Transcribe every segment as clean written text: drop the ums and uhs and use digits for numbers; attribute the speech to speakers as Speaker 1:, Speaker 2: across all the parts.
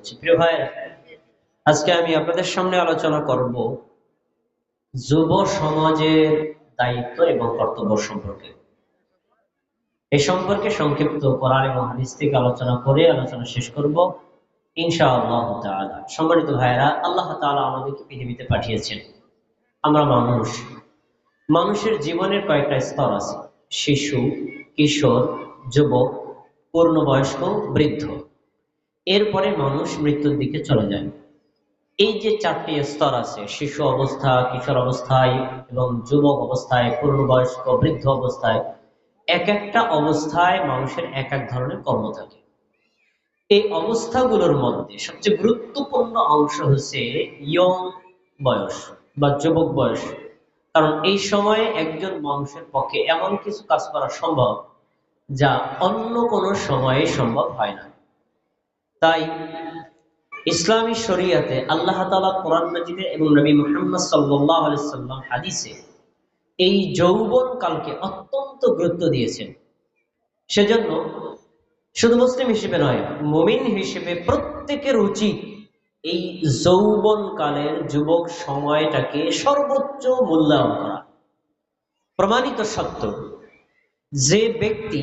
Speaker 1: করছি। প্রিয় ভাইরা, আজকে আমি আপনাদের সামনে আলোচনা করব যুব সমাজের দায়িত্ব এবং কর্তব্য সম্পর্কে। এই সম্পর্কে সংক্ষিপ্ত কোরআন এবং হাদিস থেকে আলোচনা করে আলোচনা শেষ করব ইনশাআল্লাহ তাআলা। সম্মানিত ভাইরা, আল্লাহ তাআলা আমাদেরকে পৃথিবীতে পাঠিয়েছেন। আমরা মানুষ, মানুষের জীবনের কয়েকটা স্তর আছে: শিশু, কিশোর, যুবক, পূর্ণবয়স্ক, বৃদ্ধ। এরপরে মানুষ মৃত্যুর দিকে চলে যায়। এই যে চারটি স্তর আছে, শিশু অবস্থা, কিশোর অবস্থায় এবং যুবক অবস্থায়, পূর্ণবয়স্ক, বৃদ্ধ অবস্থায়, এক একটা অবস্থায় মানুষের এক এক ধরনের কর্ম থাকে। এই অবস্থাগুলোর মধ্যে সবচেয়ে গুরুত্বপূর্ণ অংশ হচ্ছে ইয়ং বয়স বা যুবক বয়স। কারণ এই সময়ে একজন মানুষের পক্ষে এমন কিছু কাজ করা সম্ভব যা অন্য কোনো সময়ে সম্ভব হয় না। তাই ইসলামী শরিয়াতে আল্লাহ তাআলা কোরআন মাজিদে এবং নবী মুহাম্মদ সাল্লাল্লাহু আলাইহি সাল্লাম হাদিসে এই যৌবন কালকে অত্যন্ত গুরুত্ব দিয়েছেন। সেজন্য শুধু মুসলিম হিসেবে নয়, মুমিন হিসেবে প্রত্যেকের উচিত এই যৌবন কালের যুবক সময়টাকে সর্বোচ্চ মূল্যায়ন করা। প্রমাণিত সত্য, যে ব্যক্তি,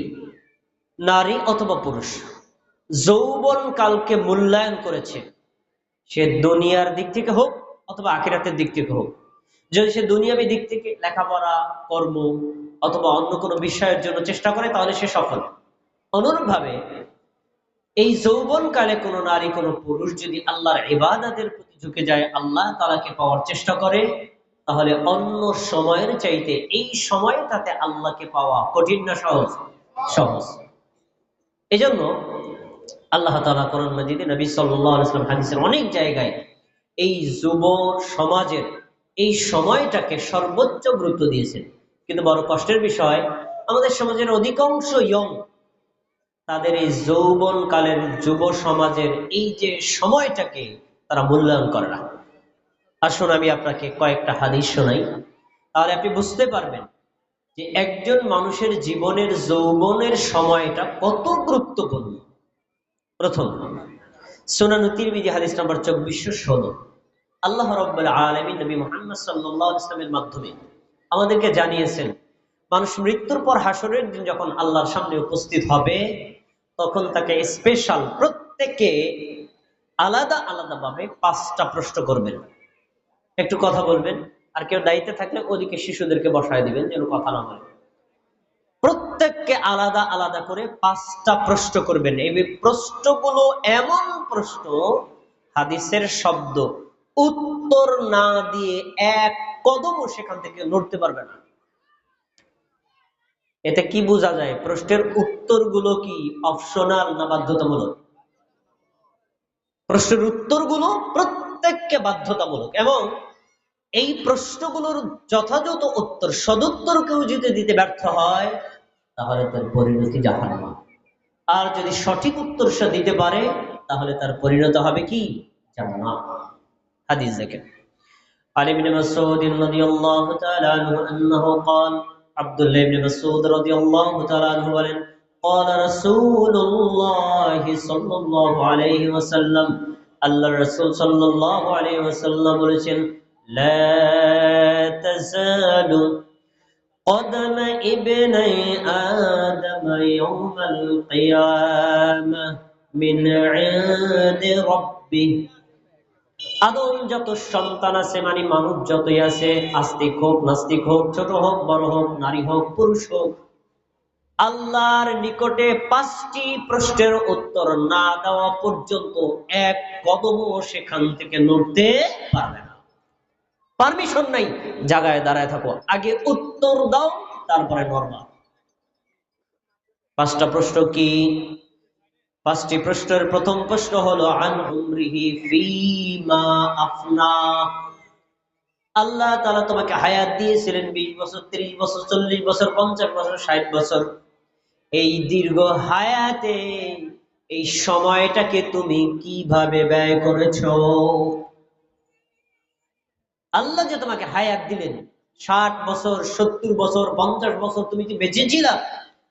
Speaker 1: নারী অথবা পুরুষ, যৌবন কালকে মূল্যায়ন করেছে, সে দুনিয়ার দিক থেকে হোক অথবা আখিরাতের দিক থেকে হোক, যদি সে দুনিয়াবী দিক থেকে লেখাপড়া, কর্ম অথবা অন্য কোনো বিষয়ের জন্য চেষ্টা করে, তাহলে সে সফল। অনুরূপভাবে এই যৌবনকালে কোনো নারী, কোনো পুরুষ যদি আল্লাহর ইবাদতের প্রতি ঝুঁকে যায়, আল্লাহ তাআলাকে পাওয়ার চেষ্টা করে, তাহলে অন্য সময়ের চাইতে এই সময়ে তাতে আল্লাহকে পাওয়া কঠিন না সহজ? সহজ। এজন্য আল্লাহ তাআলা কোরআন মাজিদে, নবী সাল্লাল্লাহু আলাইহি ওয়াসাল্লাম হাদিসের অনেক জায়গায় এই যুব সমাজের এই সময়টাকে সর্বোচ্চ গুরুত্ব দিয়েছেন। কিন্তু বড় কষ্টের বিষয়, আমাদের সমাজের অধিকাংশ ইয়ং, তাদের এই যৌবন কালের যুব সমাজের এই যে সময়টাকে তারা মূল্যায়ন করে না। আসুন আমি আপনাকে কয়েকটা হাদিস শোনাই, তাহলে আপনি বুঝতে পারবেন যে একজন মানুষের জীবনের যৌবনের সময়টা কত গুরুত্বপূর্ণ। প্রথম, সুনান তিরমিজি হাদিস নাম্বার 2416। আল্লাহ রাব্বুল আলামিন নবী মুহাম্মদ সাল্লাল্লাহু আলাইহি ওয়াসাল্লামের মাধ্যমে আমাদেরকে জানিয়েছেন, মানুষ মৃত্যুর পর হাসরের দিন যখন আল্লাহর সামনে উপস্থিত হবে, তখন তাকে স্পেশাল প্রত্যেকে আলাদা আলাদা ভাবে 5টা প্রশ্ন করবেন। একটু কথা বলবেন, আর কেউ দায়িত্বে থাকলে ওদিকে শিশুদেরকে বসায় দিবেন যেন কথা না হয়। প্রত্যেককে আলাদা আলাদা করে 5টা প্রশ্ন করবেন। এই প্রশ্নগুলো এমন প্রশ্ন, হাদিসের শব্দ উত্তর না দিয়ে এক কদমও সেখান থেকে নড়তে পারবে না। এতে কি বোঝা যায়? প্রশ্নের উত্তরগুলো কি অপশনাল না বাধ্যতামূলক? প্রশ্নের উত্তরগুলো প্রত্যেককে বাধ্যতামূলক, এবং এই প্রশ্নগুলোর যথাযথ উত্তর, সদুত্তর কেউ যদি দিতে ব্যর্থ হয়, তাহলে তার পরিণতি জাহান্নাম। আর যদি সঠিক উত্তর সে দিতে পারে, তাহলে তার পরিণত হবে কি? জান্নাত। হাদিস দেখেন, عن ابن مسعود رضي الله تعالى عنه أنه قال, আব্দুল্লাহ ইবনে মাসউদ রাদিয়াল্লাহু তাআলা আনহু বলেন, قال رسول الله صلى الله عليه وسلم, আল্লাহর রাসূল সাল্লাল্লাহু আলাইহি ওয়াসাল্লাম বলেছেন, لا تزال قدم ابن آدم يوم القيامة من عند ربه। আদম যত সন্তান আছে, মানে মানুষ যতই আছে, আস্তিক হোক নাস্তিক হোক, ছোট হোক বড় হোক, নারী হোক পুরুষ হোক, আল্লাহর নিকটে 5টি প্রশ্নের উত্তর না দেওয়া পর্যন্ত এক কদমও সেখান থেকে নড়তে পারবে না। পারমিশন নাই, জায়গায় দাঁড়ায় থাকো, আগে উত্তর দাও, তারপরে নড়বা। 5টা প্রশ্ন কি? 5টি প্রশ্নের প্রথম প্রশ্ন হলো, আন উমরিহি ফীমা আফনা। আল্লাহ তাআলা তোমাকে হায়াত দিয়েছিলেন 20 বছর, 30 বছর, 40 বছর, 50 বছর, 60 বছর। এই দীর্ঘ হায়াতে এই সময়টাকে তুমি কিভাবে ব্যয় করেছো? আল্লাহ যে তোমাকে হায়াত দিলেন, 60 বছর, 70 বছর, 50 বছর তুমি কি বেঁচে ছিলা?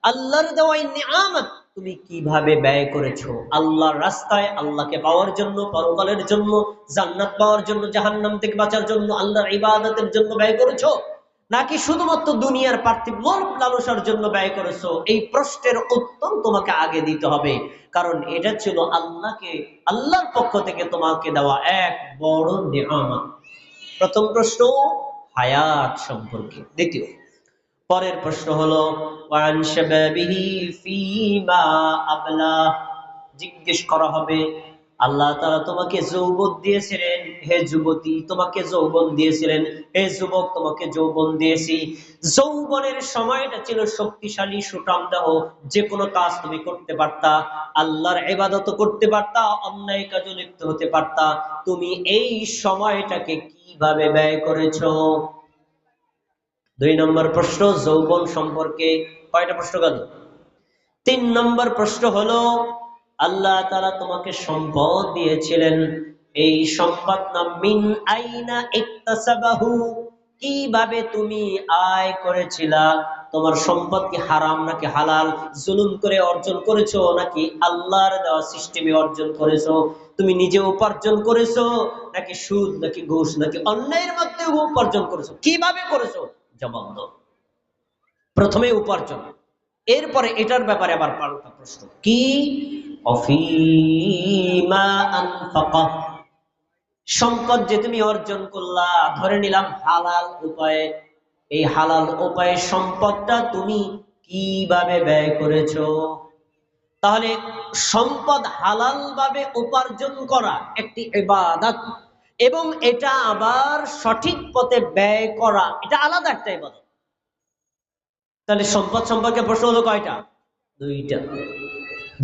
Speaker 1: আল্লাহর দেওয়া এই নিয়ামত, তুমি কিভাবে ব্যয় করেছো আল্লাহর রাস্তায়, আল্লাহকে পাওয়ার জন্য, পরকালের জন্য, জান্নাত পাওয়ার জন্য, জাহান্নাম থেকে বাঁচার জন্য, আল্লাহর ইবাদতের জন্য ব্যয় করেছো, নাকি শুধুমাত্র দুনিয়ার পার্থিব লোভ লালসার জন্য ব্যয় করেছো? এই প্রশ্নের উত্তর তোমাকে আগে দিতে হবে, কারণ এটা ছিল আল্লাহর পক্ষ থেকে তোমাকে দেওয়া এক বড় নিয়ামত। প্রথম প্রশ্ন হায়াত সম্পর্কে। দ্বিতীয়, পরের প্রশ্ন হলো ওয়ান শাবাবিহি ফীমা আবলা। জিজ্ঞেস করা হবে আল্লাহ তাআলা তোমাকে যৌবন দিয়েছিলেন, হে যুবতী তোমাকে যৌবন দিয়েছিলেন, হে যুবক তোমাকে যৌবন দিয়েছি। যৌবনের সময়টা ছিল শক্তিশালী, সুঠামদেহ, যে কোনো কাজ তুমি করতে পারতা, আল্লাহর ইবাদত করতে পারতা, অন্যায় কাজে লিপ্ত হতে পারতা। তুমি এই সময়টাকে কিভাবে ব্যয় করেছো? 2 নম্বর প্রশ্ন যৌবন সম্পর্কে। কয়টা প্রশ্ন গেল? 3 নম্বর প্রশ্ন হলো আল্লাহ তাআলা তোমাকে সম্পদ দিয়েছিলেন, এই সম্পদ নাম মিন আইনা ইকতাসাবাহু, কিভাবে তুমি আয় করেছিলা? তোমার সম্পদ কি হারাম নাকি হালাল? জুলুম করে অর্জন করেছো নাকি আল্লাহর দেওয়া সিস্টেমে অর্জন করেছো? তুমি নিজে উপার্জন করেছো নাকি সুদ নাকি ঘুষ নাকি অন্যায়ের মাধ্যমে উপার্জন করেছো? কিভাবে করেছো? জবাব দাও। প্রথমে উপার্জন, এরপরে এটার ব্যাপারে আবার পাল্টা প্রশ্ন, কি অফিমা আনফাকা, সম্পদ যে তুমি অর্জন করলা, ধরে নিলাম হালাল উপায়ে, এই হালাল উপায়ে সম্পদটা তুমি কিভাবে ব্যয় করেছো? তাহলে সম্পদ হালাল ভাবে উপার্জন করা একটি ইবাদত, এবং এটা আবার সঠিক পথে ব্যয় করা এটা আলাদা একটা ইবাদত। তাহলে সম্পদ সম্পর্কে প্রশ্ন হলো কয়টা? 2টা।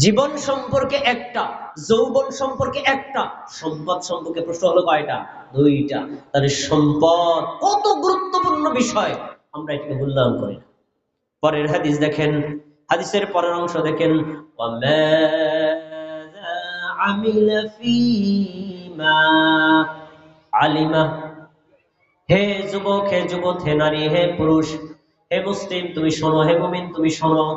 Speaker 1: জীবন সম্পর্কে একটা, যৌবন সম্পর্কে একটা, সম্পদ সম্পর্কে প্রশ্ন হলো কয়টা? 2টা। তাহলে সম্পদ কত গুরুত্বপূর্ণ বিষয়, আমরা এটাকে মূল্যায়ন করি না। পরের হাদিস দেখেন, হাদিসের পরের অংশ দেখেন, ওয়ামাযা আমিলা ফীমা আলিমা। হে যুবক, হে যুবক, হে নারী, হে পুরুষ, হে মুসলিম তুমি শোনো, হে মুমিন তুমি শোনো,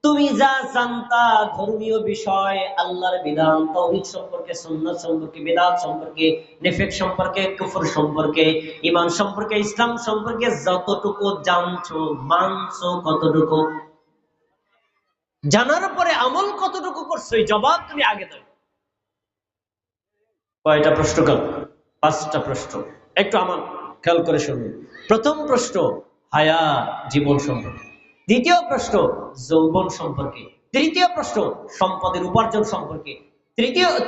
Speaker 1: তুমি যা জানতা ধর্মীয় বিষয়, আল্লাহর বিধান, তাওহীদ সম্পর্কে, সুন্নাত সম্পর্কে, বিদআত সম্পর্কে, নিফাক সম্পর্কে, কুফর সম্পর্কে, ঈমান সম্পর্কে, ইসলাম সম্পর্কে যতটুকু জানছো, মানছো কতটুকু? জানার পরে আমল কতটুকু করছো? এই জবাব তুমি আগে দাও। কয়টা প্রশ্ন গেল? 5টা প্রশ্ন। একটু আমার খেয়াল করে শুনুন। প্রথম প্রশ্ন হায়াত, জীবন সম্পর্কে। দ্বিতীয় প্রশ্ন যৌবন সম্পর্কে। তৃতীয় প্রশ্ন সম্পদের উপার্জন সম্পর্কে।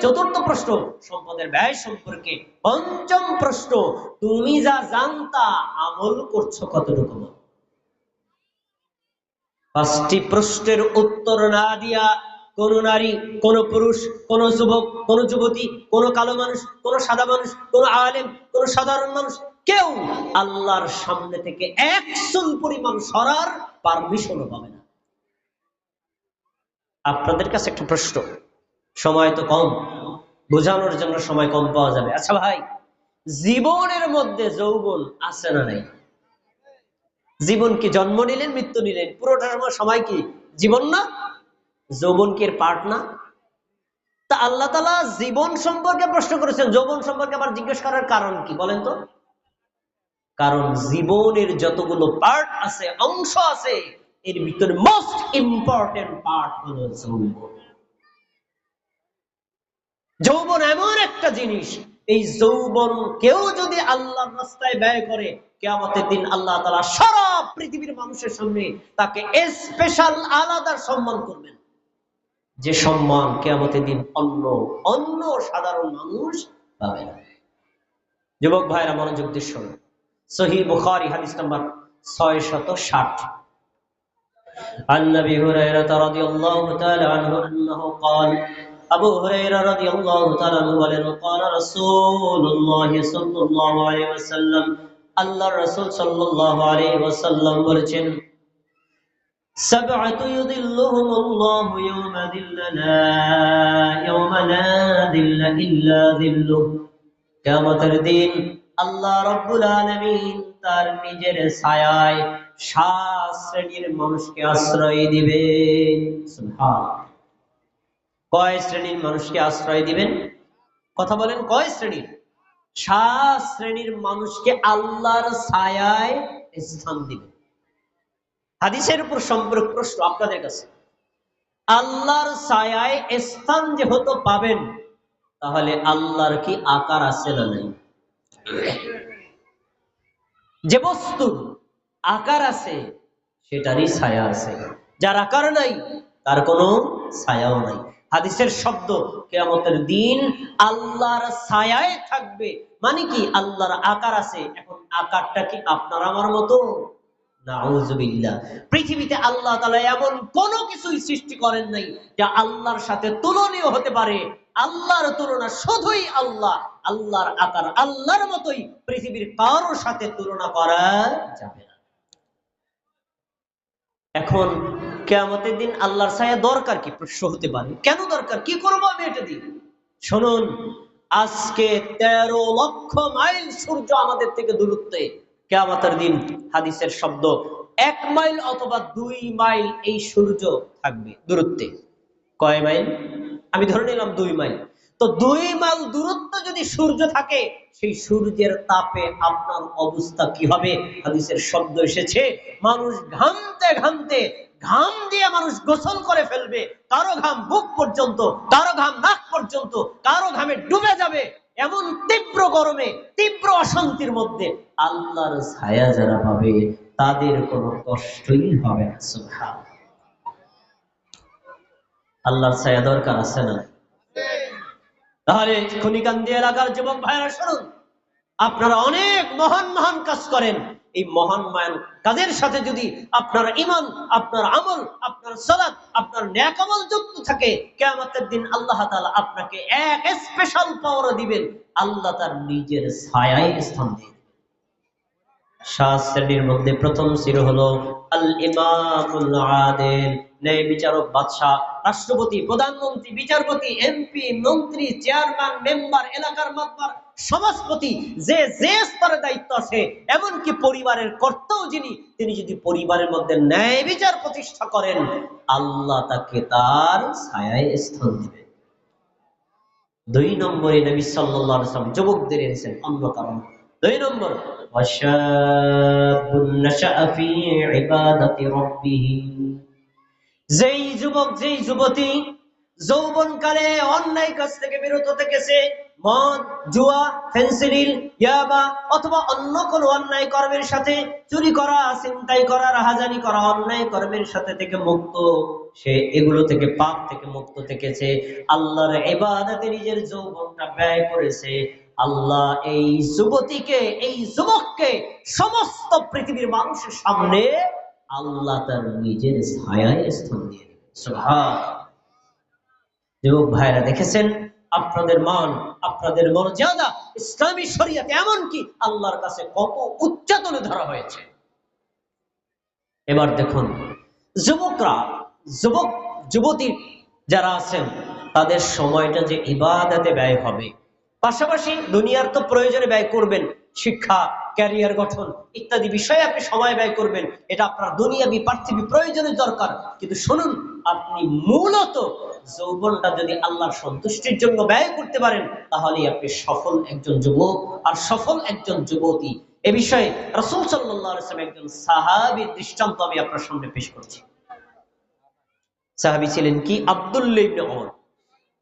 Speaker 1: চতুর্থ প্রশ্ন সম্পদের ব্যয় সম্পর্কে। পঞ্চম প্রশ্ন তুমি যা জানতা আমল করছো কতটুকু? 5টি প্রশ্নের উত্তর না দিয়া কোন নারী, কোন পুরুষ, কোন যুবক, কোন যুবতী, কোন কালো মানুষ, কোন সাদা মানুষ, কোন আলেম, কোন সাধারণ মানুষ, কেউ আল্লাহর সামনে থেকে 1 চুল পরিমাণ সরার পারমিশনও পাবে না। আপনাদের কাছে একটা প্রশ্ন, সময় তো কম, বোঝানোর জন্য সময় কম পাওয়া যাবে। আচ্ছা ভাই, জীবনের মধ্যে যৌবন আছে না নাই? জীবন কি জন্ম নিলেন মৃত্যু নিলেন, পুরোটা সময় কি জীবন না? যৌবন কি এর পার্ট না? তা আল্লাহ তাআলা জীবন সম্পর্কে প্রশ্ন করেছেন, যৌবন সম্পর্কে আবার জিজ্ঞেস করার কারণ কি বলেন তো? কারণ জীবনের যতগুলো পার্ট আছে, অংশ আছে, এর ভিতরে মোস্ট ইম্পর্টেন্ট পার্ট হলো যৌবন। যৌবন এমন একটা জিনিস, এই যৌবন কেউ যদি আল্লাহর রাস্তায় ব্যয় করে, কিয়ামতের দিন আল্লাহ তাআলা সারা পৃথিবীর মানুষের সামনে তাকে স্পেশাল আলাদা সম্মান করবেন, যে সম্মান কিয়ামতের দিন অন্য সাধারণ মানুষ পাবে না। যুবক ভাইরা মনোযোগ দিয়ে শুনুন, সহিহ বুখারী হাদিস নাম্বার 660। عن ابي هريره رضي الله تعالى عنه انه قال, আবু হুরায়রা রাদিয়াল্লাহু তাআলা আনহু বলেন, قال رسول الله صلى الله عليه وسلم, আল্লাহর রাসূল সাল্লাল্লাহু আলাইহি ওয়াসাল্লাম বলেছেন, সাবআতু ইউযিল্লুহুমুল্লাহু ইয়াওমা লা যিল্লা ইল্লা যিল্লুহ, কিয়ামতের দিন আল্লাহ রাব্বুল আলামিন তার নিজের ছায়ায় 7 শ্রেণীর মানুষকে আশ্রয় দিবেন। সুবহানাল্লাহ। কয় শ্রেণীর মানুষকে আশ্রয় দিবেন? কথা বলেন, কয় শ্রেণীর? 7 শ্রেণীর মানুষকে আল্লাহর ছায়ায় স্থান দিবেন। হাদিসের উপর সম্পর্ক প্রশ্ন আপনাদের কাছে, আল্লাহর ছায়ায় স্থান যেহেতু পাবেন, তাহলে আল্লাহর কি আকার আছে না নাই? যে বস্তুর আকার আছে সেটারই ছায়া আছে, যার আকার নাই তার কোনো ছায়াও নাই। হাদিসের শব্দ, কিয়ামতের দিন আল্লাহর ছায়ায় থাকবে, মানে কি আল্লাহর আকার আছে। এখন আকারটা কি আপনার আমার মতো? নাউজুবিল্লাহ। পৃথিবীতে আল্লাহ তাআলা এমন কোনো কিছুই সৃষ্টি করেন নাই যা আল্লাহর সাথে তুলনীয় হতে পারে। আল্লাহর তুলনা শুধুই আল্লাহ। আল্লাহর আকার আল্লাহর মতোই, পৃথিবীর কারোর সাথে তুলনা করা যাবে না। এখন কিয়ামতের দিন আল্লাহর ছায়া দরকার কি? প্রশ্ন হতে পারে, কেন দরকার, কি করবো আমি এটা দিয়ে? শুনুন, আজকে 13 লক্ষ মাইল সূর্য আমাদের থেকে দূরত্বে। কিয়ামতের দিন হাদিসের শব্দ, 1 মাইল অথবা 2 মাইল এই সূর্য থাকবে দূরত্বে। কয় মাইল? আমি ধরে নিলাম 2 মাইল। তো 2 মাইল দূরত্ব যদি সূর্য থাকে, সেই সূর্যের তাপে আপনার অবস্থা কি হবে? হাদিসের শব্দ এসেছে, মানুষ ঘামতে ঘামতে, ঘাম দিয়ে মানুষ গোসল করে ফেলবে, কারো ঘাম বুক পর্যন্ত, কারো ঘাম নাক পর্যন্ত, কারো ঘামে ডুবে যাবে। এমন তীব্র গরমে, তীব্র অশান্তির মধ্যে আল্লাহর ছায়া যারা পাবে তাদের কোনো কষ্টই হবে না। সুবহানাল্লাহ। আল্লাহর ছায়া দরকার আছে না? তাহলে খনিকান্দি এলাকার যুবক ভাইরা শুনুন, আপনারা অনেক মহান মহান কাজ করেন। এই মহান মহান কাজের সাথে যদি আপনার ঈমান, আপনার আমল, আপনার সালাত, আপনার নেক আমল যুক্ত থাকে, কিয়ামতের দিন আল্লাহ তাআলা আপনাকে এক স্পেশাল পাওয়ার দিবেন। আল্লাহ তার নিজের ছায়ায় স্থান দিবেন। 7 শ্রেণীর মধ্যে প্রথম শ্রেণী হলো আল ইমামুল আদিল, ন্যায় বিচারক, বাদশাহ, রাষ্ট্রপতি, প্রধানমন্ত্রী, বিচারপতি, এমপি, মন্ত্রী, চেয়ারম্যান, মেম্বার, এলাকার মাতবার, সমাজপতি, যে যে স্তরে দায়িত্ব আছে, এমনকি পরিবারের কর্তাও যিনি, তিনি যদি পরিবারের মধ্যে ন্যায় বিচার প্রতিষ্ঠা করেন, আল্লাহ তাকে তার ছায়ায় স্থান দিবেন। 2 নম্বরে নবী সাল্লাল্লাহু আলাইহি ওয়াসাল্লাম যুবকদের এনেছেন অন্য কারণ। 2 নম্বর, ওয়াশাবুন নাশাআ ফি ইবাদাতি রাব্বিহি, যেই যুবক, যেই যুবতী যৌবনকালে অন্যায় কাজ থেকে বিরত থেকেছে, মদ, জুয়া, ফেন্সিডিল, ইয়াবা অথবা অন্য কোনো অন্যায় কর্মের সাথে, চুরি করা, ছিনতাই করা, রাহাজানি করা, অন্যায় কর্মের সাথে থেকে মুক্ত, সে এগুলো থেকে, পাপ থেকে মুক্ত থেকেছে, আল্লাহর ইবাদতে নিজের যৌবনটা ব্যয় করেছে, আল্লাহ এই যুবতীকে, এই যুবককে সমস্ত পৃথিবীর মানুষের সামনে আল্লাহ তার নিজের ছায়ায় স্থান দিয়ে দিবেন। সুবহানাল্লাহ। যুবক ভাইরা দেখেছেন, আপনাদের মান, আপনাদের মর্যাদা ইসলামী শরীয়তে এমনকি আল্লাহর কাছে কত উচ্চতলে ধরা হয়েছে। এবার দেখুন, যুবকরা, যুবক যুবতী যারা আছেন, তাদের সময়টা যে ইবাদতে ব্যয় হবে, পাশাপাশি দুনিয়ার তো প্রয়োজনে ব্যয় করবেন, শিক্ষা, ক্যারিয়ার গঠন ইত্যাদি বিষয়ে আপনি সময় ব্যয় করবেন, এটা আপনার দুনিয়াবি পার্থিবী প্রয়োজনে দরকার। কিন্তু শুনুন, আপনি মূলত যৌবনটা যদি আল্লাহর সন্তুষ্টির জন্য ব্যয় করতে পারেন, তাহলেই আপনি সফল একজন যুবক আর সফল একজন যুবতী। এ বিষয়ে রাসূল সাল্লাল্লাহু আলাইহি ওয়াসাল্লাম একজন সাহাবীর দৃষ্টান্ত আমি আপনার সামনে পেশ করছি। সাহাবী ছিলেন কি? আব্দুল্লাহ ইবনে ওমর।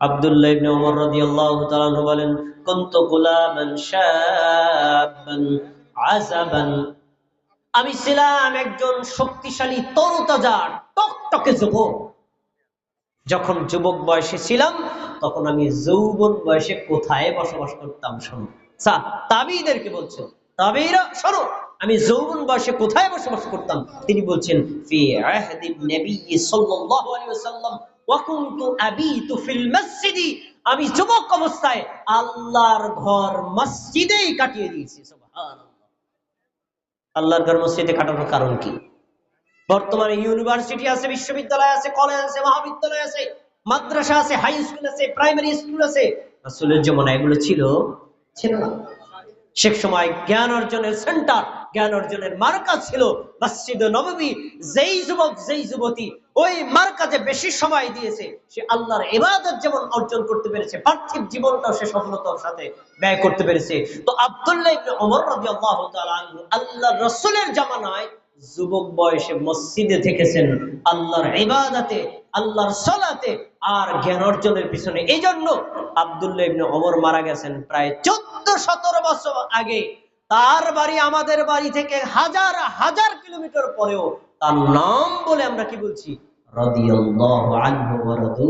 Speaker 1: আব্দুল্লাহ ইবনে ওমর রাদিয়াল্লাহু তাআলা আনহু বলেন, কুনতু গুলামান শাবান আযাবান, আমি ছিলাম একজন শক্তিশালী, তরতাজা, টকটকে যুবক। যখন যুবক বয়সে ছিলাম, তখন আমি যৌবন বয়সে কোথায় বসবাস করতাম? শোনো, তাবিঈদেরকে বলছেন, তাবিঈরা শোনো, আমি যৌবন বয়সে কোথায় বসবাস করতাম? তিনি বলছেন, ফি আহদিন নবী সাল্লাল্লাহু আলাইহি ওয়াসাল্লাম ওয়া কুনতু আবিতু ফিল মসজিদি, আমি যুবক অবস্থায় আল্লাহর ঘর মসজিদেই কাটিয়ে দিয়েছি। সুবহানাল্লাহ। আল্লাহর ঘর মসজিদে কাটানোর কারণ কি? বর্তমানে ইউনিভার্সিটি আছে, বিশ্ববিদ্যালয় আছে, কলেজ আছে, মহাবিদ্যালয় আছে, মাদ্রাসা আছে, হাই স্কুল আছে, প্রাইমারি স্কুল আছে। রাসূলের জীবনে এগুলো ছিল? ছিল না। সে সময় জ্ঞান অর্জনের সেন্টার, জ্ঞান অর্জনের মার্কাজ ছিল মসজিদে নববী। যেই যুবক, যেই যুবতী ওই মার্কাজে বেশি সময় দিয়েছে, সে আল্লাহর ইবাদত যেমন অর্জন করতে পেরেছে, পার্থিব জীবনটাও সে সফলতার সাথে ব্যয় করতে পেরেছে। তো আব্দুল্লাহ ইবনে ওমর রাদিয়াল্লাহু তাআলা আনহু আল্লাহর রাসূলের জামানায় যুবক বয়সে মসজিদে থেকেছেন আল্লাহর ইবাদতে, আল্লাহর সালাতে আর জ্ঞান অর্জনের পিছনে। এই জন্য আব্দুল্লাহ ইবনে ওমর মারা গেছেন প্রায় 14-17 বছর আগে। তার বাড়ি আমাদের বাড়ি থেকে হাজার হাজার কিলোমিটার পরেও তার নাম বলে আমরা কি বলছি? রাদিয়াল্লাহু আনহু ওয়া রাদু।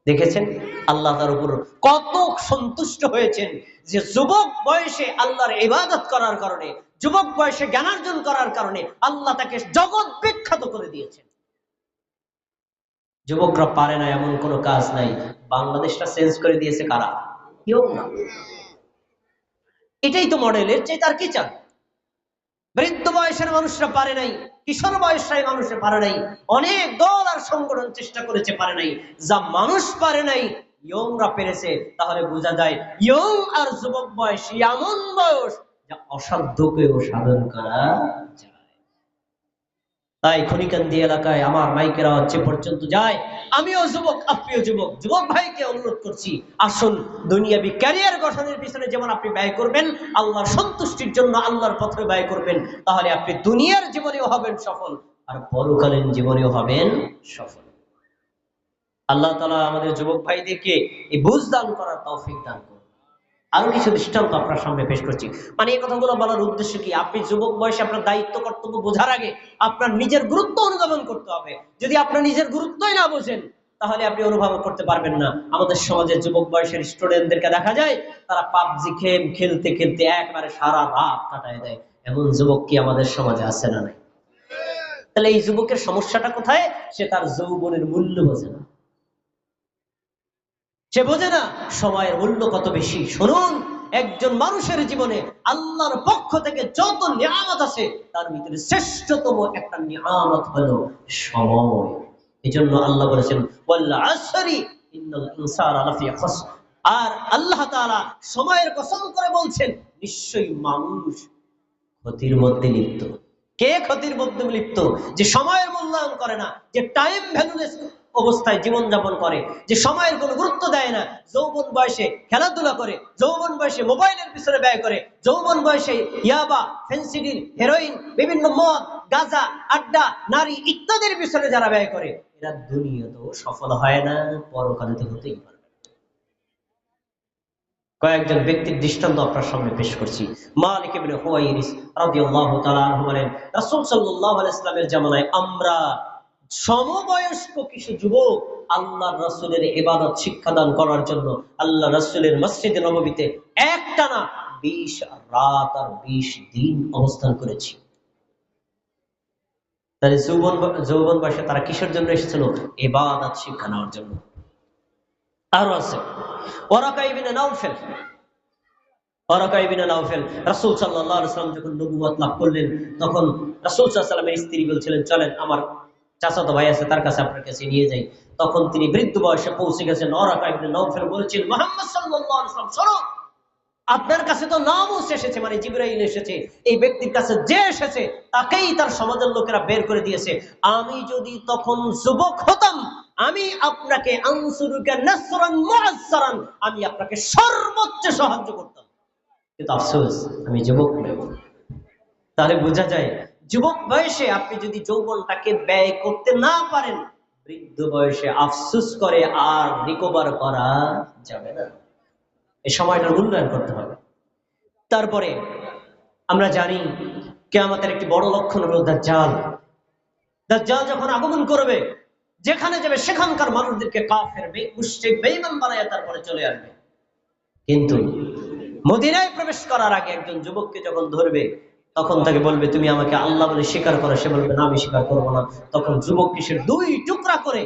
Speaker 1: দেখেছেন আল্লাহ তার উপর কত সন্তুষ্ট হয়েছেন যে যুবক বয়সে আল্লাহর ইবাদত করার কারণে, যুবক বয়সে জ্ঞানার্জন করার কারণে আল্লাহ তাকে জগৎ বিখ্যাত করে দিয়েছেন। যুবকরা পারে না এমন কোনো কাজ নাই। বাংলাদেশটা চেঞ্জ করে দিয়েছে কারা? কেউ না। এটাই তো মডেলের চেয়ে তার কি চান? বৃদ্ধ বয়সের মানুষরা পারে নাই, কিশোর বয়সের মানুষরা পারে নাই, অনেক দল আর সংগঠন চেষ্টা করেছে, পারে নাই। যা মানুষ পারে নাই ইয়ংরা পেরেছে। তাহলে বোঝা যায় ইয়ং আর যুবক বয়স এমন বয়স যা অসাধ্যকেও সাধন করা যায়। তাই খনিকান্দি এলাকায় আমার মাইকের আওয়াজ যে পর্যন্ত যায়, আমিও যুবক, আপনিও যুবক, যুবক ভাইকে অনুরোধ করছি, আসুন দুনিয়াবি ক্যারিয়ার গঠনের পিছনে যেমন আপনি ব্যয় করবেন, আল্লাহর সন্তুষ্টির জন্য আল্লাহর পথে ব্যয় করবেন, তাহলে আপনি দুনিয়ার জীবনেও হবেন সফল আর পরকালীন জীবনেও হবেন সফল। আল্লাহ তাআলা আমাদের যুবক ভাইদেরকে এই বুঝ দান করার তৌফিক দান করুন। আরো কিছু দৃষ্টান্ত আপনার সামনে পেশ করছি। মানে এই কথাগুলো বলার উদ্দেশ্য কি, আপনি যুবক বয়সে আপনার দায়িত্ব কর্তব্য বোঝার আগে আপনার নিজের গুরুত্ব অনুধাবন করতে হবে। যদি আপনার নিজের গুরুত্বই না বোঝেন তাহলে আপনি অনুভব করতে পারবেন না। আমাদের সমাজে যুবক বয়সের স্টুডেন্টদেরকে দেখা যায় তারা পাবজি গেম খেলতে খেলতে একবারে সারা রাত কাটায় দেয়। এমন যুবক কি আমাদের সমাজে আছে না নাই? তাহলে এই যুবকের সমস্যাটা কোথায়? সে তার যৌবনের মূল্য বোঝে না। সে বোঝে না সময়ের মূল্য কত বেশি। শুনুন, একজন মানুষের জীবনে আল্লাহর পক্ষ থেকে যত নিয়ামত আছে তার ভিতরে শ্রেষ্ঠতম একটা নিয়ামত হলো সময়। এজন্য আল্লাহ বলেছেন ওয়াল আসরি ইন্নাল ইনসানা লাফি খুসর। আর আল্লাহ তাআলা সময়ের কসম করে বলছেন নিশ্চয়ই মানুষ ক্ষতির মধ্যে লিপ্ত। কে ক্ষতির মধ্যে লিপ্ত? যে সময়ের মূল্যায়ন করে না, যে টাইম ভ্যালুলেস অবস্থায় জীবনযাপন করে, যে সময়ের কোনো গুরুত্ব দেয় না, যৌবন বয়সে খেলাধুলা করে, যৌবন বয়সে মোবাইলের পিছনে ব্যয় করে, যৌবন বয়সে ইয়াবা, ফেন্সিডিল, হেরোইন, বিভিন্ন মদ, গাঁজা, আড্ডা, নারী ইত্যাদির পিছনে যারা ব্যয় করে, এরা দুনিয়াতেও সফল হয় না, পরকালে তো হতেই পারে। কয়েকজন ব্যক্তির দৃষ্টান্ত আপনার সামনে পেশ করছি। মালিক ইবনে হুয়াইরিস রাদিয়াল্লাহু তাআলা আনহু বলেন, রাসূল সাল্লাল্লাহু আলাইহি ওয়াসাল্লামের জামানায় আমরা সমবয়স্ক কিছু যুবক আল্লাহর রাসূলের ইবাদত শিক্ষাদান করার জন্য আল্লাহ রাসূলের মসজিদে নববীতে একটানা 20 রাত আর 20 দিন অবস্থান করেছি। তাহলে যৌবন বয়সে তারা কিসের জন্য এসেছিল? ইবাদত শিক্ষা নেওয়ার জন্য। আরো আছে ওয়ারাকা ইবনে নাউফেল। ওয়ারাকা ইবনে নাউফেল রাসূল সাল্লাল্লাহু আলাইহি ওয়াসাল্লাম যখন নবুয়ত লাভ করলেন তখন রাসূল সাল্লাল্লাহু আলাইহি ওয়াসাল্লামের স্ত্রী বলছিলেন, চলেন আমার চাচাতো ভাই আছে তার কাছে আপনার কাছে নিয়ে যাই। তখন তিনি বৃদ্ধ বয়সে পৌঁছে গেছেন। ওয়ারাকা ইবনে নাউফেল বলেছেন, মুহাম্মদ সাল্লাল্লাহু আলাইহি ওয়াসাল্লাম শোনো, আপনার কাছে তো নামুস এসেছে, মানে জিবরাইল এসেছে। এই ব্যক্তির কাছে যে এসেছে তাকেই তার সমাজের লোকেরা বের করে দিয়েছে। আমি যদি তখন যুবক হতাম আমি আপনাকে আনসুরুকা নাসরান মুআসসারান, আমি আপনাকে সর্বোচ্চ সাহায্য করতাম, কিন্তু আফসোস আমি যুবক নই। তাহলে বোঝা যায় যুবক বয়সে আপনি যদি যৌবনটাকে ব্যয় করতে না পারেন, বৃদ্ধ বয়সে আফসোস করে আর রিকভার করা যাবে না। এই সময়টার মূল্যায়ন করতে হবে। তারপরে আমরা জানি কিয়ামতের একটি বড় লক্ষণ হলো দাজ্জাল। দাজ্জাল যখন আগমন করবে, যেখানে যাবে সেখানকার মানুষদেরকে কাফের, মুশরিক, বেঈমান বানায় তারপরে চলে আসবে। কিন্তু মদিনায় প্রবেশ করার আগে একজন যুবককে যখন ধরবে তখন তাকে বলবে, তুমি আমাকে আল্লাহ বলে স্বীকার করো। সে বলবে, না আমি স্বীকার করবো না। তখন যুবককে সে 2 টুকরা করে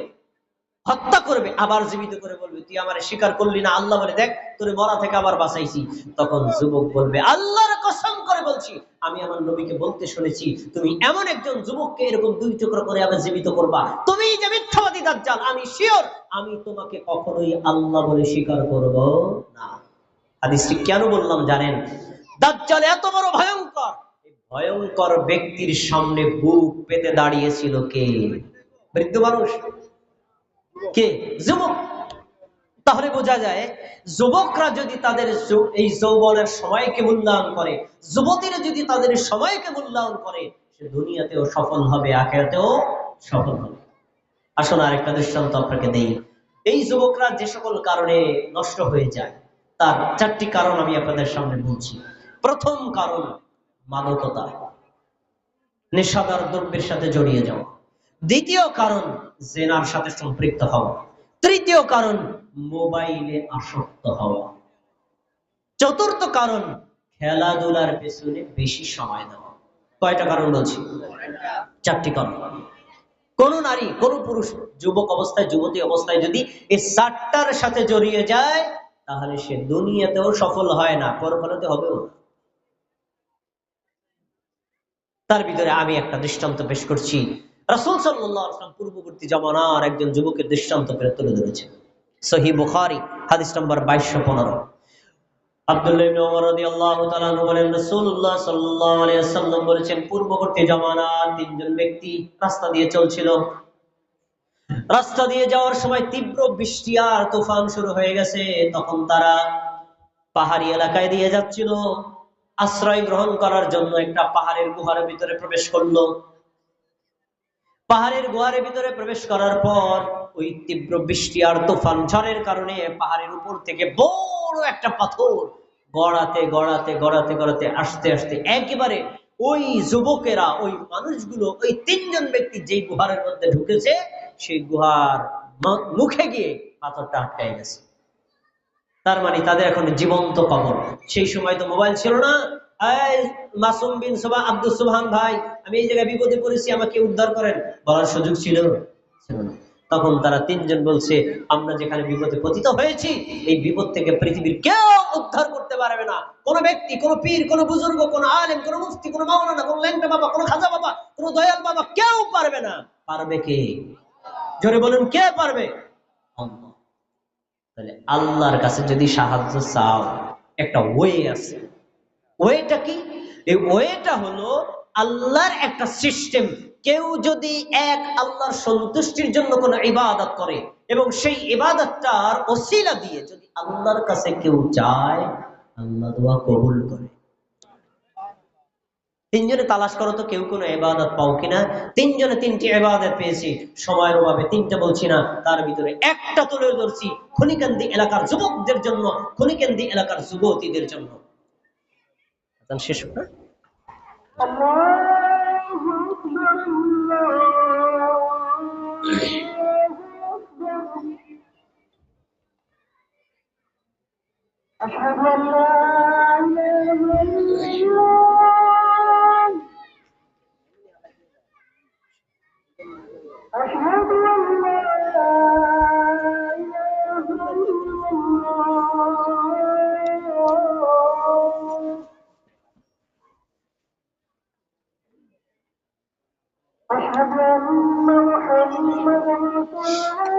Speaker 1: হত্যা করবে, আবার জীবিত করে বলবে, তুই আমারে স্বীকার করলি না, আল্লাহ বলে দেখ তোরে মরা থেকে আবার বাঁচাইছি। তখন যুবক বলবে, আল্লাহর কসম করে বলছি আমি আমার নবীকে বলতে শুনেছি তুমি এমন একজন যুবককে এরকম 2 টুকরা করে আবার জীবিত করবা। তুমি যে মিথ্যাবাদী দাজ্জাল, আমি শিওর আমি তোমাকে কখনোই আল্লাহ বলে স্বীকার করব না। হাদিসটি কেন বললাম জানেন? দাজ্জাল এত বড় ভয়ঙ্কর, এই ভয়ঙ্কর ব্যক্তির সামনে বুক পেতে দাঁড়িয়েছিল কে? বৃদ্ধ মানুষ কে? যুবক। তাহলে বোঝা যায় যুবকরা যদি তাদের এই যৌবনের সময়কে মূল্যায়ন করে, যুবতীরা যদি তাদের সময়কে মূল্যায়ন করে, সে দুনিয়াতেও সফল হবে, আখিরাতেও সফল হবে। আসুন আরেকটা দৃষ্টান্ত আপনাকে দেই। এই যুবকরা যে সকল কারণে নষ্ট হয়ে যায়, তার 4টি কারণ আমি আপনাদের সামনে বলছি। প্রথম কারণ মাদকতা, নেশাদার দ্রব্যের সাথে জড়িয়ে যাওয়া। দ্বিতীয় কারণ জেনার সাথে সম্পৃক্ত হওয়া। তৃতীয় কারণ মোবাইলে আসক্ত হওয়া। চতুর্থ কারণ খেলাধুলার পেছনে বেশি সময় দেওয়া। কয়টা কারণ বলছি? 4টি কারণ। কোন নারী, কোন পুরুষ যুবক অবস্থায়, যুবতী অবস্থায় যদি এই 4টার সাথে জড়িয়ে যায়, তাহলে সে দুনিয়াতেও সফল হয় না, পরকালেতে হবেও। তার ভিতরে আমি একটা দৃষ্টান্ত পেশ করছি। রাসূল সাল্লাল্লাহু আলাইহি ওয়াসাল্লাম পূর্ববর্তী জামানার একজন যুবকের দৃষ্টান্ত করে তুলে ধরেছেন। সহিহ বুখারী হাদিস নম্বর 2215। আব্দুল্লাহ ইবনে ওমর রাদিয়াল্লাহু তাআলা আনহু বলেন, রাসূলুল্লাহ সাল্লাল্লাহু আলাইহি ওয়াসাল্লাম বলেছেন, পূর্ববর্তী জামানার 3জন ব্যক্তি রাস্তা দিয়ে চলছিল। রাস্তা দিয়ে যাওয়ার সময় তীব্র বৃষ্টি আর তুফান শুরু হয়ে গেছে। তখন তারা পাহাড়ি এলাকায় দিয়ে যাচ্ছিল। আশ্রয় গ্রহণ করার জন্য একটা পাহাড়ের গুহার ভিতরে প্রবেশ করলো। পাহাড়ের গুহার ভিতরে প্রবেশ করার পর ওই তীব্র বৃষ্টি আর তুফান ঝড়ের কারণে পাহাড়ের উপর থেকে বড় একটা পাথর গড়াতে গড়াতে গড়াতে গড়াতে আস্তে আস্তে একেবারে ওই যুবকেরা, ওই মানুষগুলো, ওই 3জন ব্যক্তি যেই গুহার মধ্যে ঢুকেছে, সেই গুহার মুখে গিয়ে পাথরটা আটকায় গেছে। তার মানে তাদের এখন জীবন্ত কবর। সেই সময় তো মোবাইল ছিল না। মাসুম বিন আব্দুল সুবহান ভাই, আমি এই জায়গায় বিপদে পড়েছি, আমাকে উদ্ধার করেন, বলার সুযোগ ছিল না। তখন তারা 3জন বলছে, আমরা যেখানে বিপদে পতিত হয়েছি, এই বিপদ থেকে পৃথিবীর কেউ উদ্ধার করতে পারবে না। কোন ব্যক্তি, কোন পীর, কোন বুজুর্গ, কোন আলেম, কোন মুফতি, কোন মাওলানা, কোন ল্যাংটা বাবা, কোন খাজা বাবা, কোন দয়াল বাবা, কেউ পারবে না। পারবে কে? জোরে বলুন, কে পারবে? আল্লাহ। তাহলে আল্লাহর কাছে যদি সাহায্য চাও, একটা ওয়ে আছে। ওয়েটা কি? এই ওয়েটা হলো আল্লাহর একটা সিস্টেম। কেউ যদি এক আল্লাহর সন্তুষ্টির জন্য কোনো ইবাদত করে এবং সেই ইবাদতটার ওসিলা দিয়ে যদি আল্লাহর কাছে কেউ চায়, আল্লাহ দোয়া কবুল করে। 3জনে তালাশ করো তো কেউ কোনো ইবাদত পাও কিনা। 3জনে 3টি ইবাদত পেয়েছি, সময়ের অভাবে 3টা বলছি না, তার ভিতরে একটা তুলে ধরছি খনিকান্দি এলাকার যুবকদের জন্য, খনিকান্দি এলাকার যুবতীদের জন্য। শেষ না? أشهد أن لا إله إلا الله أشهد أن لا إله إلا الله أشهد أن محمدا رسول الله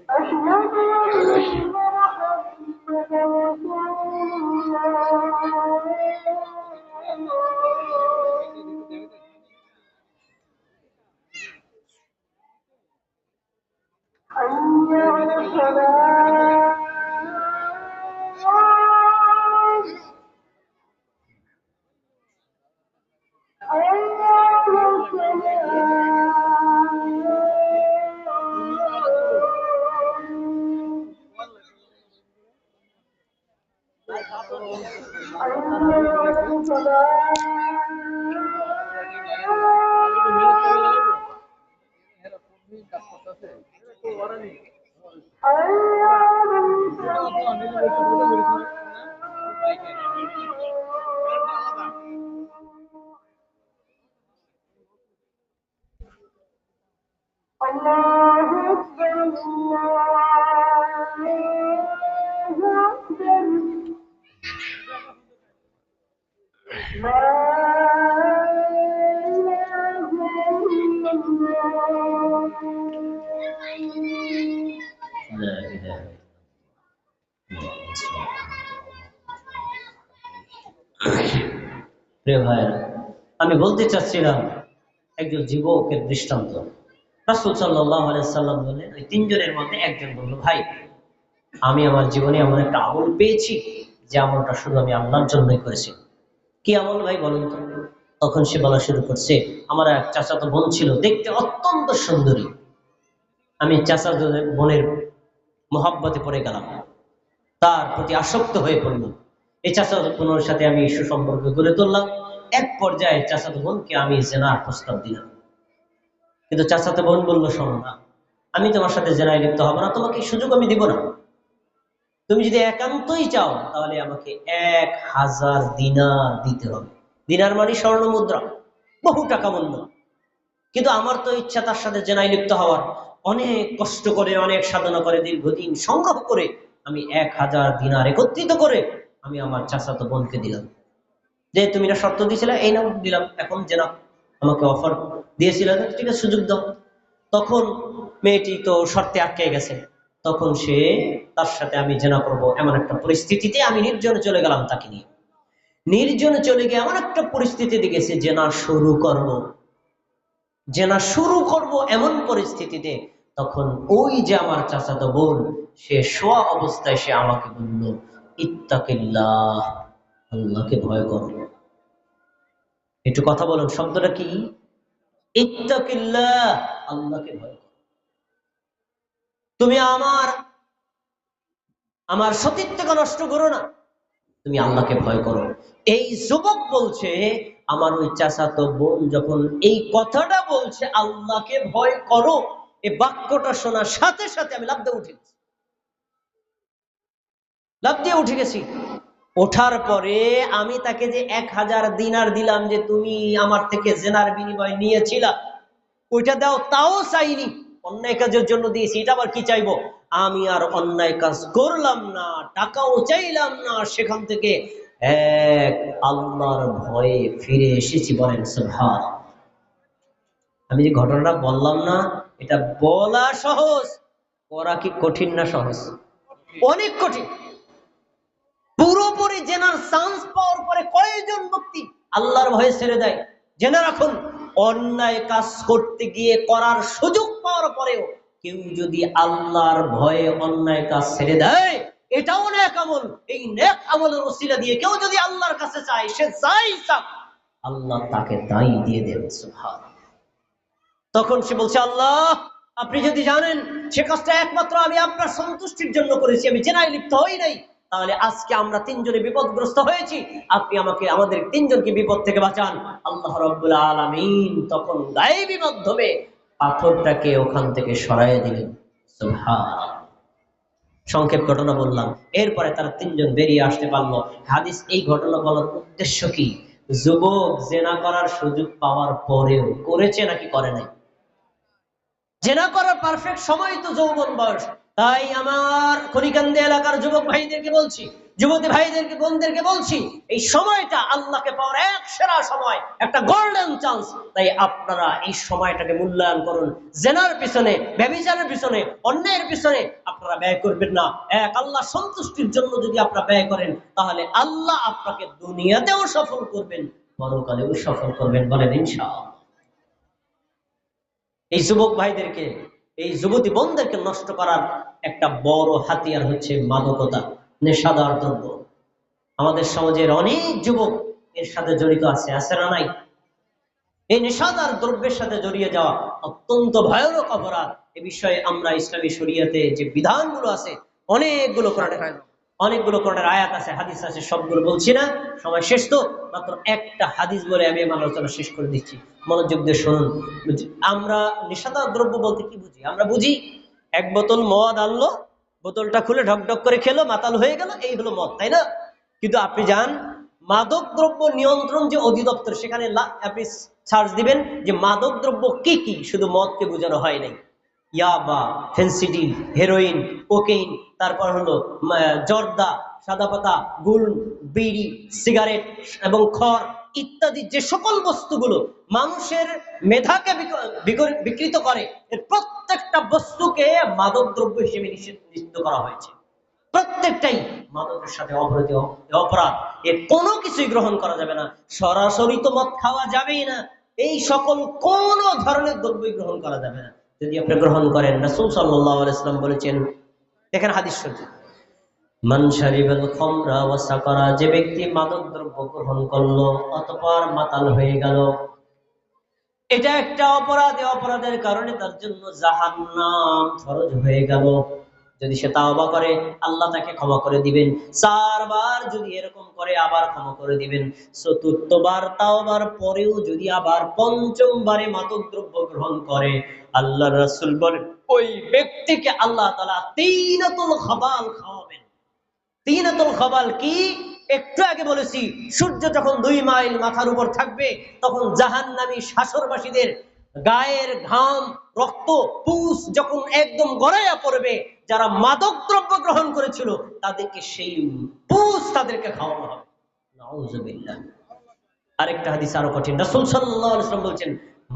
Speaker 1: أشهد أن محمدا رسول الله حي على الصلاة حي على الله أكبر الله أكبر لا إله إلا الله لا إله إلا الله প্রিয় ভাইয়েরা, আমি বলতে চাচ্ছিলাম একজন যুবকের দৃষ্টান্ত। রাসূল সাল্লাল্লাহু আলাইহি সাল্লাম বললেন, ওই তিনজনের মধ্যে একজন বলল, ভাই আমি আমার জীবনে এমন একটা আমল পেয়েছি যে আমলটা শুধু আমি আল্লাহর জন্যই করেছি। কি আমল ভাই বলুন তো? তখন সে বলা শুরু করছে, আমার এক চাচাতো বোন ছিল, দেখতে অত্যন্ত সুন্দরী। আমি চাচাতো বোনের মহব্বতে পড়ে গেলাম, তার প্রতি আসক্ত হয়ে পড়লাম। এই চাচাতো বোনের সাথে আমি সুসম্পর্ক গড়ে তুললাম। এক পর্যায়ে চাচাতো বোনকে আমি জেনার প্রস্তাব দিলাম। কিন্তু চাচাতো বোন বলল, শোনো না, আমি তোমার সাথে জেনায় লিপ্ত হবো না, তোমাকে এই সুযোগ আমি দিব না। তুমি যদি একান্তই চাও তাহলে আমাকে 1000 দিনার দিতে হবে। দিনার মানে স্বর্ণ মুদ্রা, বহু টাকা মূল্য। কিন্তু আমার তো ইচ্ছা তার সাথে জেনায় লিপ্ত হওয়ার। অনেক কষ্ট করে, অনেক সাধনা করে, দীর্ঘদিন সংগ্রহ করে আমি 1000 দিনার একত্রিত করে আমি আমার চাচাতো বোনকে দিলাম। যে তুমি না শর্ত দিয়েছিলে, এই নাও দিলাম, এখন জেনা আমাকে অফার দিয়েছিল, ঠিক আছে সুযোগ দাও। তখন মেয়েটি তো শর্তে আটকে গেছে। তখন সে, তার সাথে আমি জেনা করব এমন একটা পরিস্থিতিতে আমি নির্জনে চলে গেলাম তাকে নিয়ে। নির্জনে চলে গিয়ে এমন একটা পরিস্থিতিতে গেছে, জেনা শুরু করব এমন পরিস্থিতিতে তখন ওই যে আমার চাচাতো বোন, সে শোয়া অবস্থায় সে আমাকে বলল, ইত্তাকিল্লাহ, আল্লাহকে ভয় করো। একটু কথা বলুন, শব্দটা কি? ইত্তাকিল্লাহ, আল্লাহকে ভয় করো। তুমি আমার আমার সতীত্বকে নষ্ট করো না, তুমি আল্লাহকে ভয় করো। এই যুবক বলছে, আমার ওই চাচাতো বোন যখন এই কথাটা বলছে, আল্লাহকে ভয় করো, এই বাক্যটা শোনার সাথে সাথে আমি লাফ দিয়ে উঠে গেছি। ওঠার পরে আমি তাকে যে 1000 দিনার দিলাম, যে তুমি আমার থেকে জেনার বিনিময় নিয়েছিলা, ওইটা দাও, তাও চাইনি। অন্যায় কাজের জন্য দিয়েছি, এটা আবার কি চাইবো? আমি আর অন্যায় কাজ করলাম না, টাকাও চাইলাম না, সেখান থেকে এক আল্লাহর ভয়ে ফিরে এসেছি। বলেন সুবহান। আমি যে ঘটনাটা বললাম না, এটা বলা সহজ, করা কি কঠিন না সহজ? অনেক কঠিন। পুরোপুরি জেনার চান্স পাওয়ার পরে কয়েকজন ব্যক্তি আল্লাহর ভয়ে ছেড়ে দেয়? জেনে রাখুন, অন্যায় কাজ করতে গিয়ে করার সুযোগ পাওয়ার পরেও কেউ যদি আল্লাহর ভয়ে অন্যায় কাজ ছেড়ে দেয়, এটাও নেক আমল। এই নেক আমলের ওসিলা দিয়ে কেউ যদি আল্লাহর কাছে চায়, সে যাই চাক, আল্লাহ তাকে তাই দিয়ে দেবে। সুবহানাল্লাহ। তখন সে বলছে, আল্লাহ আপনি যদি জানেন সে কাজটা একমাত্র আমি আপনার সন্তুষ্টির জন্য করেছি, আমি জেনায় লিপ্ত হই নাই, তাহলে আজকে আমরা তিনজনে বিপদগ্রস্ত হয়েছি, আপনি আমাদের তিনজনকে বিপদ থেকে বাঁচান। আল্লাহ রাব্বুল আলামিন তখন গায়েবী মাধ্যমে পাথরটাকে ওখান থেকে সরাইয়া দিলেন। সুবহানাল্লাহ। সংক্ষেপ ঘটনা বললাম, এরপরে তারা তিনজন বেরিয়ে আসতে পারলো। হাদিস এই ঘটনা বলার উদ্দেশ্য কি? যুবক জেনা করার সুযোগ পাওয়ার পরেও করেছে নাকি করে নাই? জেনা করার পারফেক্ট সময় তো যৌবন বয়স। তাই আমার খনিকান্দে এলাকার যুবক ভাইদেরকে বলছি, যুবতী ভাইদেরকে, বোনদেরকে বলছি, এই সময়টা আল্লাহকে পাওয়ার এক সেরা সময়, একটা গোল্ডেন চান্স। তাই আপনারা এই সময়টাকে মূল্যায়ন করুন। জেনার পিছনে, ব্যভিচারের পিছনে, অন্যায়ের পিছনে আপনারা ব্যয় করবেন না। এক আল্লাহ সন্তুষ্টির জন্য যদি আপনারা ব্যয় করেন, তাহলে আল্লাহ আপনাকে দুনিয়াতেও সফল করবেন, পরকালেও সফল করবেন। বলেন ইনশাআল্লাহ। এই যুবক ভাইদেরকে, এই যুবতী বোনদেরকে নষ্ট করার একটা বড় হাতিয়ার হচ্ছে মাদকতা, নেশাদার দ্রব্য। আমাদের সমাজের অনেক যুবক এর সাথে জড়িত আছে, আছে না নাই? এই নেশাদার দ্রব্যের সাথে জড়িয়ে যাওয়া অত্যন্ত ভয়ানক অপরাধ। এ বিষয়ে আমরা ইসলামী শরীয়তে যে বিধানগুলো আছে, অনেকগুলো কোরআনের আয়াত আছে, হাদিস আছে, সবগুলো বলছি না, সময় শেষ তো। মাত্র একটা হাদিস বলে আমি আমার আলোচনা শেষ করে দিচ্ছি, মনোযোগ দিয়ে শুনুন। আমরা নেশাদার দ্রব্য বলতে কি বুঝি? আমরা বুঝি এক বোতল মদ আনলো, বোতলটা খুলে ঢকঢক করে খেলো, মাতাল হয়ে গেল, এই হলো মদ, তাই না? কিন্তু আপনি যান মাদক দ্রব্য নিয়ন্ত্রণ যে অধিদপ্তর, সেখানে আপনি সার্চ দিবেন যে মাদক দ্রব্য কি কি, শুধু মদকে বোঝানো হয় নাই। ইয়াবা, ফেন্সিডিল, হেরোইন, কোকেইন, তারপর হলো জর্দা, সাদা পাতা, গুল, বিড়ি, সিগারেট এবং খড় ইত্যাদি যে সকল বস্তুগুলো মানুষের মেধাকে বিকৃত করে, এর প্রত্যেকটা বস্তুকে মাদক দ্রব্য হিসেবে নিষিদ্ধ করা হয়েছে। প্রত্যেকটাই মাদকের সাথে অপরাধ। এর কোনো কিছুই গ্রহণ করা যাবে না। সরাসরি তো মদ খাওয়া যাবেই না, এই সকল কোন ধরনের দ্রব্যই গ্রহণ করা যাবে না। যদি আপনি গ্রহণ করেন, রাসূল সাল্লাল্লাহু আলাইহি ওয়াসাল্লাম বলেছেন, দেখেন হাদিস শুনছি, মান শারিবাল খামরা ওয়া সাকারা, যে ব্যক্তি মাদক দ্রব্য গ্রহণ করলো অতঃপর মাতাল হয়ে গেল, এটা একটা অপরাধ। এই অপরাধের কারণে তার জন্য জাহান্নাম ফরজ হয়ে গেল। যদি সে তাওবা করে, আল্লাহ তাকে ক্ষমা করে দিবেন। 4 বার যদি এরকম করে, আবার ক্ষমা করে দিবেন। চতুর্থবার তাওবার পরেও যদি আবার পঞ্চম বারে মাদক দ্রব্য গ্রহণ করে, আল্লাহর রাসূল বলেন ওই ব্যক্তিকে আল্লাহ তাআলা তিনাতুল খাবাল খাওয়াবেন। তিনাতুল খাবাল কি? একটু আগে বলেছি, সূর্য যখন 2 মাইল মাথার উপর থাকবে, তখন জাহান্নামী শাসরবাসীদের গায়ের ঘাম, রক্ত, পুষ যখন একদম গড়াইয়া পড়বে, যারা মাদক দ্রব্য গ্রহণ করেছিল তাদেরকে সেই পুষ তাদেরকে খাওয়ানো হবে। নাউযুবিল্লাহ। আরেকটা হাদিস আরো কঠিন। রাসূল সাল্লাল্লাহু আলাইহি ওয়াসাল্লাম বলেছেন,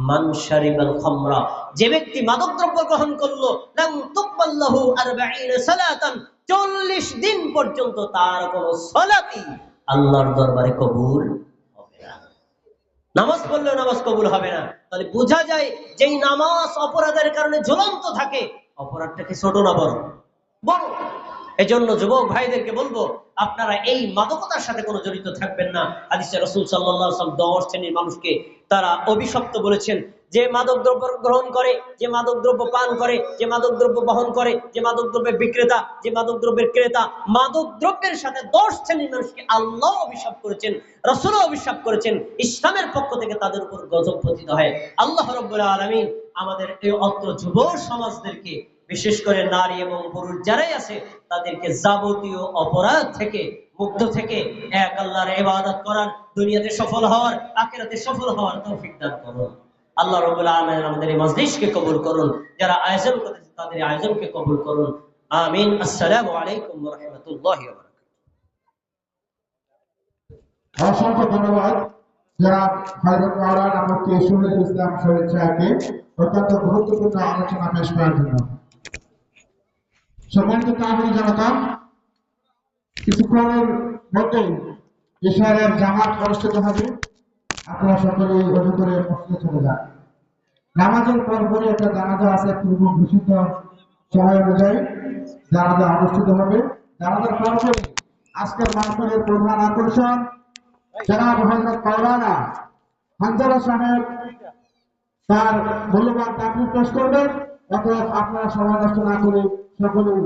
Speaker 1: মান শারিবাল খামরা, যে ব্যক্তি মাদক দ্রব্য গ্রহণ করলো, লাম তুকবাল্লাহু 40 সালাতান, 40 দিন পর্যন্ত তার কোন সালাতই আল্লাহর দরবারে কবুল হবে না। নামাজ পড়লেও নামাজ কবুল হবে না। তাহলে বোঝা যায় যেই নামাজ অপরাধের কারণে ঝুলন্ত থাকে, অপরাধটা কি ছোট না বড়? বড়। এজন্য যুবক ভাইদেরকে বলবো, আপনারা এই মাদকতার সাথে কোনো জড়িত থাকবেন না। হাদিসে রাসূল সাল্লাল্লাহু আলাইহি ওয়াসাল্লাম 10 শ্রেণীর মানুষকে তারা অভিশপ্ত বলেছেন। যে মাদক দ্রব্য গ্রহণ করে, যে মাদক দ্রব্য পান করে, যে মাদক দ্রব্য বহন করে, যে মাদক দ্রব্যের বিক্রেতা, যে মাদক দ্রব্যের ক্রেতা, মাদক দ্রব্যের সাথে 10 শ্রেণীর মানুষকে আল্লাহ অভিশাপ করেছেন, রাসূলও অভিশাপ করেছেন। ইসলামের পক্ষ থেকে তাদের উপর গজব পতিত হয়। আল্লাহ রাব্বুল আলামিন আমাদের এই অত্র যুব সমাজদেরকে, বিশেষ করে নারী এবং পুরুষ যারাই আছে, তাদেরকে যাবতীয় অপরাধ থেকে, মুক্ত থেকে এক আল্লাহর ইবাদত করার, দুনিয়াতে সফল হওয়ার, আখিরাতে সফল হওয়ার তৌফিক দান করুন। আল্লাহ রাব্বুল আলামিন আমাদের এই মজলিসকে কবুল করুন। যারা আয়োজন করেছে তাদের আয়োজনকে কবুল করুন। আমিন। আসসালামু আলাইকুম ওয়া রাহমাতুল্লাহি ওয়া বারাকাতুহু।
Speaker 2: অসংখ্য ধন্যবাদ জনাব খায়রুল মাওলানা মুফতি শহীদুল ইসলাম শহীদ সাহেবকে অত্যন্ত গুরুত্বপূর্ণ আলোচনা পেশ করার জন্য। সম্মানিত তাহিনী জনতা, কিছুক্ষণের মধ্যেই ইশারের জামাত অনুষ্ঠিত হবে। আপনারা সকলেই অজু করে মসজিদে চলে যান। নামাজের পরপরই একটা জানাজা আছে, পূর্ব ঘোষিত সময় অনুযায়ী জানাজা অনুষ্ঠিত হবে। জানাজার পরপরই আজকের মাহফিলের প্রধান আকর্ষণ জনাব হযরত মাওলানা হানজালা সাহেব তার মূল্যবান তাকরীর পেশ করবেন। অতএব আপনারা সময় নষ্ট না করে সকলেই